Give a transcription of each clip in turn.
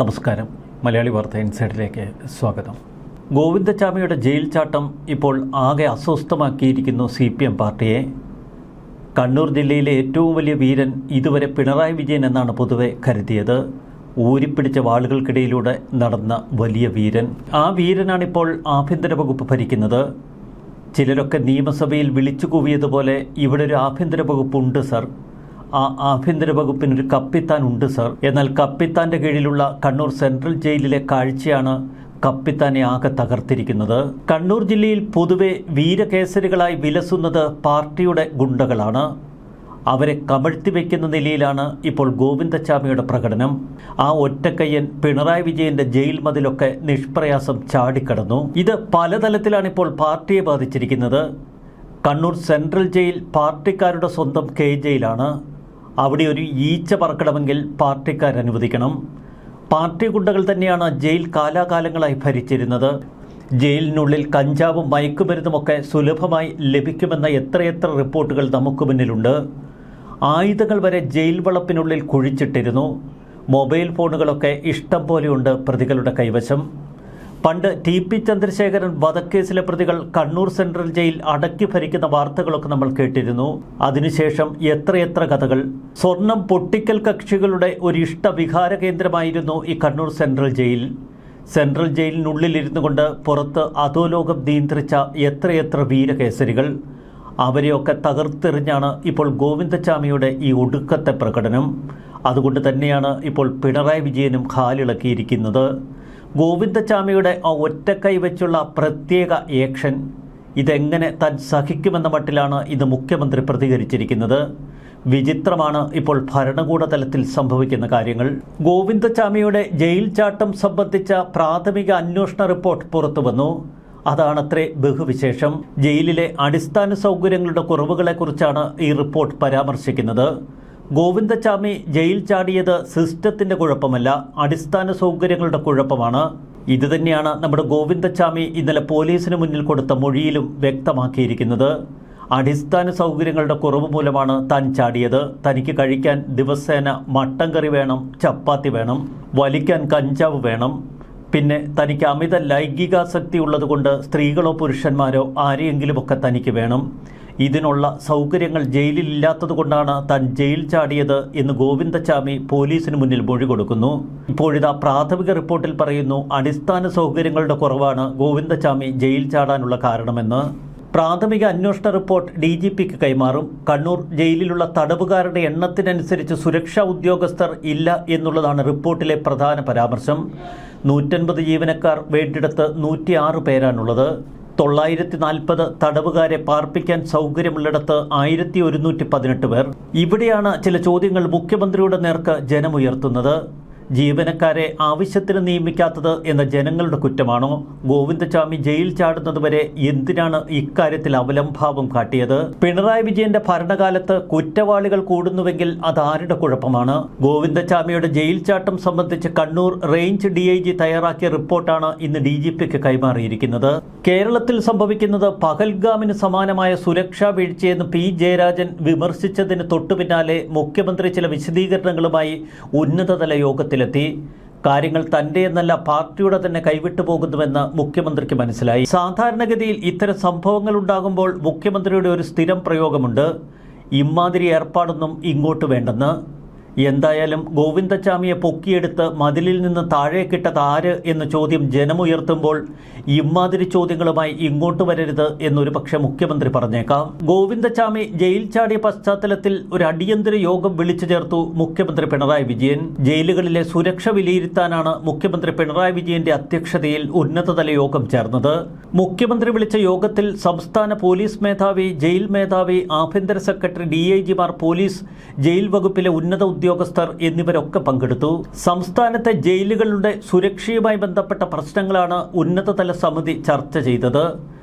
നമസ്കാരം. മലയാളി വാർത്ത ഇൻസൈഡിലേക്ക് സ്വാഗതം. ഗോവിന്ദച്ചാമിയുടെ ജയിൽ ചാട്ടം ഇപ്പോൾ ആകെ അസ്വസ്ഥമാക്കിയിരിക്കുന്നു CPM പാർട്ടിയെ. കണ്ണൂർ ജില്ലയിലെ ഏറ്റവും വലിയ വീരൻ ഇതുവരെ പിണറായി വിജയൻ എന്നാണ് പൊതുവെ കരുതിയത്. ഊരിപ്പിടിച്ച വാളുകൾക്കിടയിലൂടെ നടന്ന വലിയ വീരൻ. ആ വീരനാണിപ്പോൾ ആഭ്യന്തര വകുപ്പ് ഭരിക്കുന്നത്. ചിലരൊക്കെ നിയമസഭയിൽ വിളിച്ചു കൂവിയതുപോലെ ഇവിടെ ഒരു ആഭ്യന്തര വകുപ്പുണ്ട് സർ, ആ ആഭ്യന്തര വകുപ്പിനൊരു കപ്പിത്താൻ ഉണ്ട് സർ. എന്നാൽ കപ്പിത്താൻ്റെ കീഴിലുള്ള കണ്ണൂർ സെൻട്രൽ ജയിലിലെ കാഴ്ചയാണ് കപ്പിത്താനെ ആകെ തകർത്തിരിക്കുന്നത്. കണ്ണൂർ ജില്ലയിൽ പൊതുവെ വീരകേസരികളായി വിലസുന്നത് പാർട്ടിയുടെ ഗുണ്ടകളാണ്. അവരെ കമഴ്ത്തി വയ്ക്കുന്ന നിലയിലാണ് ഇപ്പോൾ ഗോവിന്ദച്ചാമിയുടെ പ്രകടനം. ആ ഒറ്റക്കയ്യൻ പിണറായി വിജയന്റെ ജയിൽ മതിലൊക്കെ നിഷ്പ്രയാസം ചാടിക്കടന്നു. ഇത് പലതലത്തിലാണ് ഇപ്പോൾ പാർട്ടിയെ ബാധിച്ചിരിക്കുന്നത്. കണ്ണൂർ സെൻട്രൽ ജയിൽ പാർട്ടിക്കാരുടെ സ്വന്തം ജയിലാണ്. അവിടെ ഒരു ഈച്ച പറക്കണമെങ്കിൽ പാർട്ടിക്കാരനുവദിക്കണം. പാർട്ടി ഗുണ്ടകൾ തന്നെയാണ് ജയിൽ കാലാകാലങ്ങളായി ഭരിച്ചിരുന്നത്. ജയിലിനുള്ളിൽ കഞ്ചാവും മയക്കുമരുന്നുമൊക്കെ സുലഭമായി ലഭിക്കുമെന്ന എത്രയെത്ര റിപ്പോർട്ടുകൾ നമുക്ക് മുന്നിലുണ്ട്. ആയുധങ്ങൾ വരെ ജയിൽ വളപ്പിനുള്ളിൽ കുഴിച്ചിട്ടിരുന്നു. മൊബൈൽ ഫോണുകളൊക്കെ ഇഷ്ടം പോലെയുണ്ട് പ്രതികളുടെ കൈവശം. പണ്ട് TP ചന്ദ്രശേഖരൻ വധക്കേസിലെ പ്രതികൾ കണ്ണൂർ സെൻട്രൽ ജയിൽ അടക്കി ഭരിക്കുന്ന വാർത്തകളൊക്കെ നമ്മൾ കേട്ടിരുന്നു. അതിനുശേഷം എത്രയെത്ര കഥകൾ. സ്വർണം പൊട്ടിക്കൽ കക്ഷികളുടെ ഒരു ഇഷ്ടവിഹാര കേന്ദ്രമായിരുന്നു ഈ കണ്ണൂർ സെൻട്രൽ ജയിൽ. സെൻട്രൽ ജയിലിനുള്ളിലിരുന്നു കൊണ്ട് പുറത്ത് അധോലോകം നിയന്ത്രിച്ച എത്രയെത്ര വീരകേസരികൾ. അവരെയൊക്കെ തകർത്തെറിഞ്ഞാണ് ഇപ്പോൾ ഗോവിന്ദച്ചാമിയുടെ ഈ ഒടുക്കത്തെ പ്രകടനം. അതുകൊണ്ട് തന്നെയാണ് ഇപ്പോൾ പിണറായി വിജയനും കാലിളക്കിയിരിക്കുന്നത്. ഗോവിന്ദച്ചാമിയുടെ ആ ഒറ്റക്കൈ വെച്ചുള്ള പ്രത്യേക ആക്ഷൻ ഇതെങ്ങനെ താൻ സഹിക്കുമെന്ന മട്ടിലാണ് ഇത് മുഖ്യമന്ത്രി പ്രതികരിച്ചിരിക്കുന്നത്. വിചിത്രമാണ് ഇപ്പോൾ ഭരണകൂട തലത്തിൽ സംഭവിക്കുന്ന കാര്യങ്ങൾ. ഗോവിന്ദച്ചാമിയുടെ ജയിൽ ചാട്ടം സംബന്ധിച്ച പ്രാഥമിക അന്വേഷണ റിപ്പോർട്ട് പുറത്തു വന്നു. അതാണത്രേ ബഹുവിശേഷം. ജയിലിലെ അടിസ്ഥാന സൗകര്യങ്ങളുടെ കുറവുകളെക്കുറിച്ചാണ് ഈ റിപ്പോർട്ട് പരാമർശിക്കുന്നത്. ഗോവിന്ദച്ചാമി ജയിൽ ചാടിയത് സിസ്റ്റത്തിൻ്റെ കുഴപ്പമല്ല, അടിസ്ഥാന സൗകര്യങ്ങളുടെ കുഴപ്പമാണ്. ഇതുതന്നെയാണ് നമ്മുടെ ഗോവിന്ദച്ചാമി ഇന്നലെ പോലീസിന് മുന്നിൽ കൊടുത്ത മൊഴിയിലും വ്യക്തമാക്കിയിരിക്കുന്നത്. അടിസ്ഥാന സൗകര്യങ്ങളുടെ കുറവ് മൂലമാണ് താൻ ചാടിയത്. തനിക്ക് കഴിക്കാൻ ദിവസേന മട്ടൻ കറി വേണം, ചപ്പാത്തി വേണം, വലിക്കാൻ കഞ്ചാവ് വേണം. പിന്നെ തനിക്ക് അമിത ലൈംഗികാസക്തി ഉള്ളതുകൊണ്ട് സ്ത്രീകളോ പുരുഷന്മാരോ ആരെയെങ്കിലുമൊക്കെ തനിക്ക് വേണം. ഇതിനുള്ള സൗകര്യങ്ങൾ ജയിലിലില്ലാത്തതുകൊണ്ടാണ് താൻ ജയിൽ ചാടിയത് എന്ന് ഗോവിന്ദച്ചാമി പോലീസിന് മുന്നിൽ മൊഴി കൊടുക്കുന്നു. ഇപ്പോഴിതാ പ്രാഥമിക റിപ്പോർട്ടിൽ പറയുന്നു അടിസ്ഥാന സൗകര്യങ്ങളുടെ കുറവാണ് ഗോവിന്ദച്ചാമി ജയിൽ ചാടാനുള്ള കാരണമെന്ന്. പ്രാഥമിക അന്വേഷണ റിപ്പോർട്ട് DGPക്ക് കൈമാറും. കണ്ണൂർ ജയിലിലുള്ള തടവുകാരുടെ എണ്ണത്തിനനുസരിച്ച് സുരക്ഷാ ഉദ്യോഗസ്ഥർ ഇല്ല എന്നുള്ളതാണ് റിപ്പോർട്ടിലെ പ്രധാന പരാമർശം. 150 ജീവനക്കാർ വേണ്ടിടത്ത് 106 പേരാണുള്ളത്. 940 തടവുകാരെ പാർപ്പിക്കാൻ സൗകര്യമുള്ളിടത്ത് 1118 പേർ. ഇവിടെയാണ് ചില ചോദ്യങ്ങൾ മുഖ്യമന്ത്രിയുടെ നേർക്ക് ജനമുയർത്തുന്നത്. ജീവനക്കാരെ ആവശ്യത്തിന് നിയമിക്കാത്തത് എന്ന ജനങ്ങളുടെ കുറ്റമാണോ? ഗോവിന്ദച്ചാമി ജയിൽ ചാടുന്നതുവരെ എന്തിനാണ് ഇക്കാര്യത്തിൽ അവലംഭാവം കാട്ടിയത്? പിണറായി വിജയന്റെ ഭരണകാലത്ത് കുറ്റവാളികൾ കൂടുന്നുവെങ്കിൽ അതാരുടെ കുഴപ്പമാണ്? ഗോവിന്ദച്ചാമിയുടെ ജയിൽ ചാട്ടം സംബന്ധിച്ച് കണ്ണൂർ റേഞ്ച് DIG തയ്യാറാക്കിയ റിപ്പോർട്ടാണ് ഇന്ന് DGPക്ക് കൈമാറിയിരിക്കുന്നത്. കേരളത്തിൽ സംഭവിക്കുന്നത് പഹൽഗാമിന് സമാനമായ സുരക്ഷാ വീഴ്ചയെന്ന് P ജയരാജൻ വിമർശിച്ചതിന് തൊട്ടുപിന്നാലെ മുഖ്യമന്ത്രി ചില വിശദീകരണങ്ങളുമായി ഉന്നതതല യോഗത്തിൽ കാര്യങ്ങൾ തൻ്റെ എന്നല്ല പാർട്ടിയുടെ തന്നെ കൈവിട്ടു പോകുന്നുവെന്ന് മുഖ്യമന്ത്രിക്ക് മനസ്സിലായി. സാധാരണഗതിയിൽ ഇത്തരം സംഭവങ്ങൾ ഉണ്ടാകുമ്പോൾ മുഖ്യമന്ത്രിയുടെ ഒരു സ്ഥിരം പ്രയോഗമുണ്ട്, ഇമാതിരി ഏർപ്പാടൊന്നും ഇങ്ങോട്ട് വേണ്ടെന്ന്. എന്തായാലും ഗോവിന്ദച്ചാമിയെ പൊക്കിയെടുത്ത് മതിലിൽ നിന്ന് താഴേക്കിട്ടത് ആര് എന്ന ചോദ്യം ജനമുയർത്തുമ്പോൾ ഇമാതിരി ചോദ്യങ്ങളുമായി ഇങ്ങോട്ട് വരരുത് എന്നൊരു പക്ഷേ മുഖ്യമന്ത്രി പറഞ്ഞേക്കാം. ഗോവിന്ദച്ചാമി ജയിൽ ചാടിയ പശ്ചാത്തലത്തിൽ ഒരു അടിയന്തര യോഗം വിളിച്ചു ചേർത്തു മുഖ്യമന്ത്രി പിണറായി വിജയൻ. ജയിലുകളിലെ സുരക്ഷ വിലയിരുത്താനാണ് മുഖ്യമന്ത്രി പിണറായി വിജയന്റെ അധ്യക്ഷതയിൽ ഉന്നതതല യോഗം ചേർന്നത്. മുഖ്യമന്ത്രി വിളിച്ച യോഗത്തിൽ സംസ്ഥാന പോലീസ് മേധാവി, ജയിൽ മേധാവി, ആഭ്യന്തര സെക്രട്ടറി, DIGമാർ, പോലീസ്, ജയിൽ വകുപ്പിലെ ഉന്നത ഉദ്യോഗസ്ഥർ എന്നിവരൊക്കെ പങ്കെടുത്തു. സംസ്ഥാനത്തെ ജയിലുകളുടെ സുരക്ഷയുമായി ബന്ധപ്പെട്ട പ്രശ്നങ്ങളാണ് ഉന്നതതല സമിതി ചർച്ച ചെയ്തത്.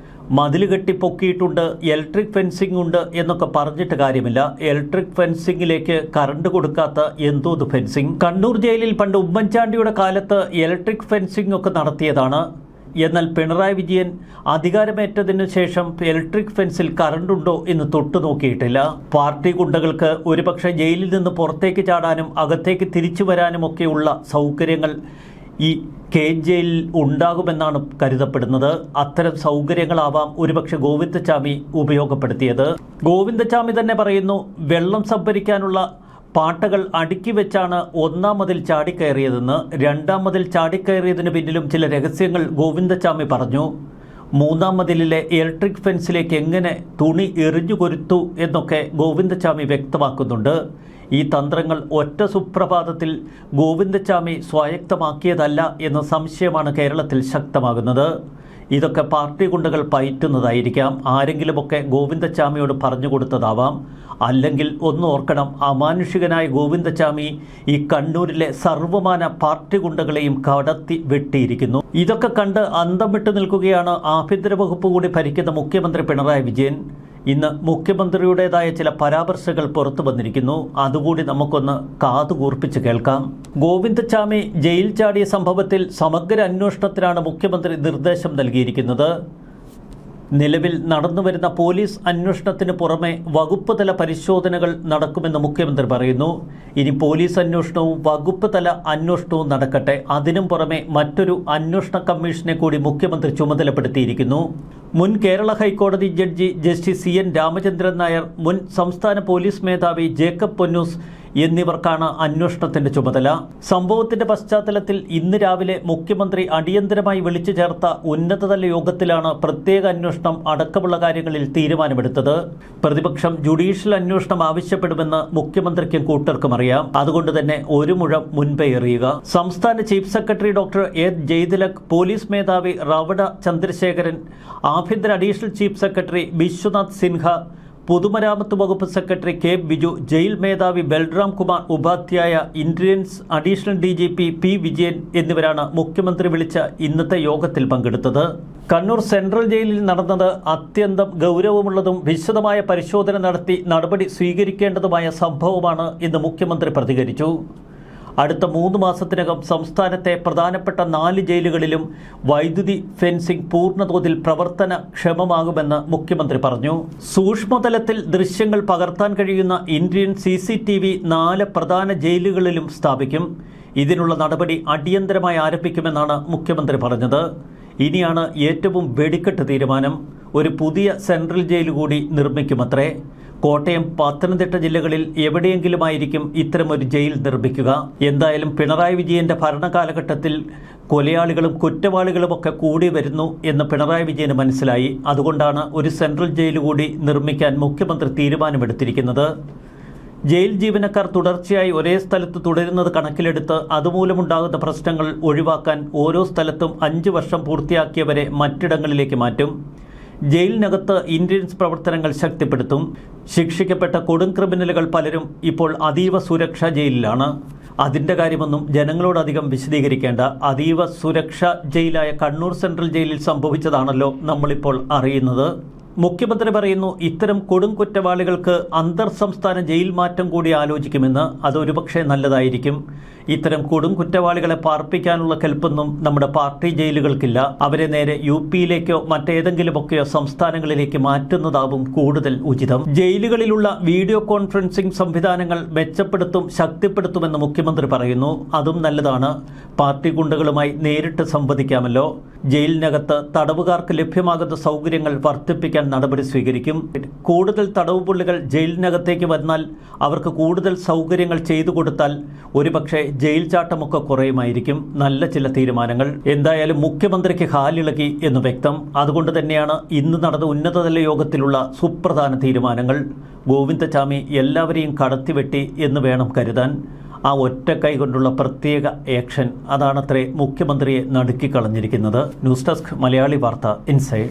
മതിൽ കെട്ടിപ്പൊക്കിയിട്ടുണ്ട്, ഇലക്ട്രിക് ഫെൻസിംഗ് ഉണ്ട് എന്നൊക്കെ പറഞ്ഞിട്ട് കാര്യമില്ല. ഇലക്ട്രിക് ഫെൻസിംഗിലേക്ക് കറണ്ട് കൊടുക്കാത്ത എന്തോത് ഫെൻസിംഗ്? കണ്ണൂർ ജയിലിൽ പണ്ട് ഉമ്മൻചാണ്ടിയുടെ കാലത്ത് ഇലക്ട്രിക് ഫെൻസിംഗ് ഒക്കെ നടത്തിയതാണ്. എന്നാൽ പിണറായി വിജയൻ അധികാരമേറ്റതിനു ശേഷം ഇലക്ട്രിക് ഫെൻസിൽ കറണ്ടുണ്ടോ എന്ന് തൊട്ടു നോക്കിയിട്ടില്ല. പാർട്ടി ഗുണ്ടകൾക്ക് ഒരുപക്ഷെ ജയിലിൽ നിന്ന് പുറത്തേക്ക് ചാടാനും അകത്തേക്ക് തിരിച്ചു വരാനുമൊക്കെയുള്ള സൗകര്യങ്ങൾ ഈ ജയിലിൽ ഉണ്ടാകുമെന്നാണ് കരുതപ്പെടുന്നത്. അത്തരം സൗകര്യങ്ങളാവാം ഒരുപക്ഷെ ഗോവിന്ദച്ചാമി ഉപയോഗപ്പെടുത്തിയത്. ഗോവിന്ദച്ചാമി തന്നെ പറയുന്നു, വെള്ളം സംഭരിക്കാനുള്ള പാട്ടകൾ അടുക്കി വെച്ചാണ് ഒന്നാം മതിൽ ചാടിക്കയറിയതെന്ന്. രണ്ടാം മതിൽ ചാടിക്കയറിയതിന് പിന്നിലും ചില രഹസ്യങ്ങൾ ഗോവിന്ദച്ചാമി പറഞ്ഞു. മൂന്നാം മതിലിലെ ഇലക്ട്രിക് ഫെൻസിലേക്ക് എങ്ങനെ തുണി എറിഞ്ഞു കൊരുത്തു എന്നൊക്കെ ഗോവിന്ദച്ചാമി വ്യക്തമാക്കുന്നുണ്ട്. ഈ തന്ത്രങ്ങൾ ഒറ്റ സുപ്രഭാതത്തിൽ ഗോവിന്ദച്ചാമി സ്വായത്തമാക്കിയതല്ല എന്ന സംശയമാണ് കേരളത്തിൽ ശക്തമാകുന്നത്. ഇതൊക്കെ പാർട്ടി ഗുണ്ടകൾ പയറ്റുന്നതായിരിക്കാം. ആരെങ്കിലുമൊക്കെ ഗോവിന്ദച്ചാമിയോട് പറഞ്ഞു കൊടുത്തതാവാം. അല്ലെങ്കിൽ ഒന്നോർക്കണം, അമാനുഷികനായ ഗോവിന്ദച്ചാമി ഈ കണ്ണൂരിലെ സർവ്വമാന പാർട്ടി ഗുണ്ടകളെയും കടത്തി വെട്ടിയിരിക്കുന്നു. ഇതൊക്കെ കണ്ട് അന്തം വിട്ടു നിൽക്കുകയാണ് ആഭ്യന്തര വകുപ്പ് കൂടി ഭരിക്കുന്ന മുഖ്യമന്ത്രി പിണറായി വിജയൻ. ഇന്ന് മുഖ്യമന്ത്രിയുടേതായ ചില പരാമർശങ്ങൾ പുറത്തു വന്നിരിക്കുന്നു. അതുകൂടി നമുക്കൊന്ന് കാതുകൂർപ്പിച്ച് കേൾക്കാം. ഗോവിന്ദച്ചാമി ജയിൽ ചാടിയ സംഭവത്തിൽ സമഗ്ര അന്വേഷണത്തിനാണ് മുഖ്യമന്ത്രി നിർദ്ദേശം നൽകിയിരിക്കുന്നത്. നിലവിൽ നടന്നുവരുന്ന പോലീസ് അന്വേഷണത്തിന് പുറമെ വകുപ്പ് തല പരിശോധനകൾ നടക്കുമെന്ന് മുഖ്യമന്ത്രി പറയുന്നു. ഇനി പോലീസ് അന്വേഷണവും വകുപ്പ് തല അന്വേഷണവും നടക്കട്ടെ. അതിനും പുറമെ മറ്റൊരു അന്വേഷണ കമ്മീഷനെ കൂടി മുഖ്യമന്ത്രി ചുമതലപ്പെടുത്തിയിരിക്കുന്നു. മുൻ കേരള ഹൈക്കോടതി judge justice CN Ramachandran Nair, മുൻ സംസ്ഥാന പോലീസ് മേധാവി ജേക്കബ് പൊന്നൂസ് എന്നിവർക്കാണ് അന്വേഷണത്തിന്റെ ചുമതല. സംഭവത്തിന്റെ പശ്ചാത്തലത്തിൽ ഇന്ന് രാവിലെ മുഖ്യമന്ത്രി അടിയന്തരമായി വിളിച്ചു ചേർത്ത ഉന്നതതല യോഗത്തിലാണ് പ്രത്യേക അന്വേഷണം അടക്കമുള്ള കാര്യങ്ങളിൽ തീരുമാനമെടുത്തത്. പ്രതിപക്ഷം ജുഡീഷ്യൽ അന്വേഷണം ആവശ്യപ്പെടുമെന്ന് മുഖ്യമന്ത്രിക്കും കൂട്ടർക്കും അറിയാം. അതുകൊണ്ട് തന്നെ ഒരു മുഴം മുൻപേ എറിയുക. സംസ്ഥാന chief secretary doctor A Jayathilak, police മേധാവി റവട ചന്ദ്രശേഖരൻ, ആഭ്യന്തര additional chief secretary Vishwanath Sinha, പൊതുമരാമത്ത് വകുപ്പ് സെക്രട്ടറി കെ ബിജു, ജയിൽ മേധാവി Balram Kumar Upadhyay, intelligence additional DGP P Vijayan എന്നിവരാണ് മുഖ്യമന്ത്രി വിളിച്ച ഇന്നത്തെ യോഗത്തിൽ പങ്കെടുത്തത്. കണ്ണൂർ സെൻട്രൽ ജയിലിൽ നടന്നത് അത്യന്തം ഗൗരവമുള്ളതും വിശദമായ പരിശോധന നടത്തി നടപടി സ്വീകരിക്കേണ്ടതുമായ സംഭവമാണ് എന്ന് മുഖ്യമന്ത്രി പ്രതികരിച്ചു. അടുത്ത 3 മാസത്തിനകം സംസ്ഥാനത്തെ പ്രധാനപ്പെട്ട 4 ജയിലുകളിലും വൈദ്യുതി ഫെൻസിംഗ് പൂർണ്ണതോതിൽ പ്രവർത്തനക്ഷമമാകുമെന്ന് മുഖ്യമന്ത്രി പറഞ്ഞു. സൂക്ഷ്മതലത്തിൽ ദൃശ്യങ്ങൾ പകർത്താൻ കഴിയുന്ന ഇന്ത്യൻ CCTV 4 പ്രധാന ജയിലുകളിലും സ്ഥാപിക്കും. ഇതിനുള്ള നടപടി അടിയന്തരമായി ആരംഭിക്കുമെന്നാണ് മുഖ്യമന്ത്രി പറഞ്ഞത്. ഇനിയാണ് ഏറ്റവും വെടിക്കെട്ട് തീരുമാനം. ഒരു പുതിയ സെൻട്രൽ ജയിൽ കൂടി നിർമ്മിക്കുമത്രേ. കോട്ടയം, പത്തനംതിട്ട ജില്ലകളിൽ എവിടെയെങ്കിലുമായിരിക്കും ഇത്തരമൊരു ജയിൽ നിർമ്മിക്കുക. എന്തായാലും പിണറായി വിജയന്റെ ഭരണകാലഘട്ടത്തിൽ കൊലയാളികളും കുറ്റവാളികളുമൊക്കെ കൂടി വരുന്നു എന്ന് പിണറായി വിജയന് മനസ്സിലായി. അതുകൊണ്ടാണ് ഒരു സെൻട്രൽ ജയിൽ കൂടി നിർമ്മിക്കാൻ മുഖ്യമന്ത്രി തീരുമാനമെടുത്തിരിക്കുന്നത്. ജയിൽ ജീവനക്കാർ തുടർച്ചയായി ഒരേ സ്ഥലത്ത് തുടരുന്നത് കണക്കിലെടുത്ത് അതുമൂലമുണ്ടാകുന്ന പ്രശ്നങ്ങൾ ഒഴിവാക്കാൻ ഓരോ സ്ഥലത്തും 5 വർഷം പൂർത്തിയാക്കിയവരെ മറ്റിടങ്ങളിലേക്ക് മാറ്റും. ജയിലിനകത്ത് ഇന്റലിജൻസ് പ്രവർത്തനങ്ങൾ ശക്തിപ്പെടുത്തും. ശിക്ഷിക്കപ്പെട്ട കൊടും ക്രിമിനലുകൾ പലരും ഇപ്പോൾ അതീവ സുരക്ഷാ ജയിലിലാണ്. അതിൻ്റെ കാര്യമൊന്നും ജനങ്ങളോടധികം വിശദീകരിക്കേണ്ട. അതീവ സുരക്ഷാ ജയിലായ കണ്ണൂർ സെൻട്രൽ ജയിലിൽ സംഭവിച്ചതാണല്ലോ നമ്മളിപ്പോൾ അറിയുന്നത്. മുഖ്യമന്ത്രി പറയുന്നു, ഇത്തരം കൊടും കുറ്റവാളികൾക്ക് അന്തർ സംസ്ഥാന ജയിൽ മാറ്റം കൂടി ആലോചിക്കുമെന്ന്. അതൊരുപക്ഷെ നല്ലതായിരിക്കും. ഇത്തരം കൊടും കുറ്റവാളികളെ പാർപ്പിക്കാനുള്ള കെൽപ്പൊന്നും നമ്മുടെ പാർട്ടി ജയിലുകൾക്കില്ല. അവരെ നേരെ UPയിലേക്കോ മറ്റേതെങ്കിലുമൊക്കെയോ സംസ്ഥാനങ്ങളിലേക്ക് മാറ്റുന്നതാവും കൂടുതൽ ഉചിതം. ജയിലുകളിലുള്ള വീഡിയോ കോൺഫറൻസിംഗ് സംവിധാനങ്ങൾ മെച്ചപ്പെടുത്തും, ശക്തിപ്പെടുത്തുമെന്ന് മുഖ്യമന്ത്രി പറയുന്നു. അതും നല്ലതാണ്. പാർട്ടി ഗുണ്ടകളുമായി നേരിട്ട് സംവദിക്കാമല്ലോ. ജയിലിനകത്ത് തടവുകാർക്ക് ലഭ്യമാകുന്ന സൗകര്യങ്ങൾ വർദ്ധിപ്പിക്കാൻ നടപടി സ്വീകരിക്കും. കൂടുതൽ തടവുപുള്ളികൾ ജയിലിനകത്തേക്ക് വന്നാൽ അവർക്ക് കൂടുതൽ സൗകര്യങ്ങൾ ചെയ്തു കൊടുത്താൽ ഒരുപക്ഷെ ജയിൽ ചാട്ടമൊക്കെ കുറയുമായിരിക്കും. നല്ല ചില തീരുമാനങ്ങൾ. എന്തായാലും മുഖ്യമന്ത്രിക്ക് ഹാലിളകി എന്ന് വ്യക്തം. അതുകൊണ്ട് തന്നെയാണ് ഇന്ന് നടന്ന ഉന്നതതല യോഗത്തിലുള്ള സുപ്രധാന തീരുമാനങ്ങൾ. ഗോവിന്ദച്ചാമി എല്ലാവരെയും കടത്തിവെട്ടി എന്ന് വേണം കരുതാൻ. ആ ഒറ്റ കൈ കൊണ്ടുള്ള പ്രത്യേക ആക്ഷൻ, അതാണത്രേ മുഖ്യമന്ത്രിയെ നടുക്കിക്കളഞ്ഞിരിക്കുന്നത്. ന്യൂസ് ഡെസ്ക്, മലയാളി വാർത്ത, ഇൻസൈഡ്.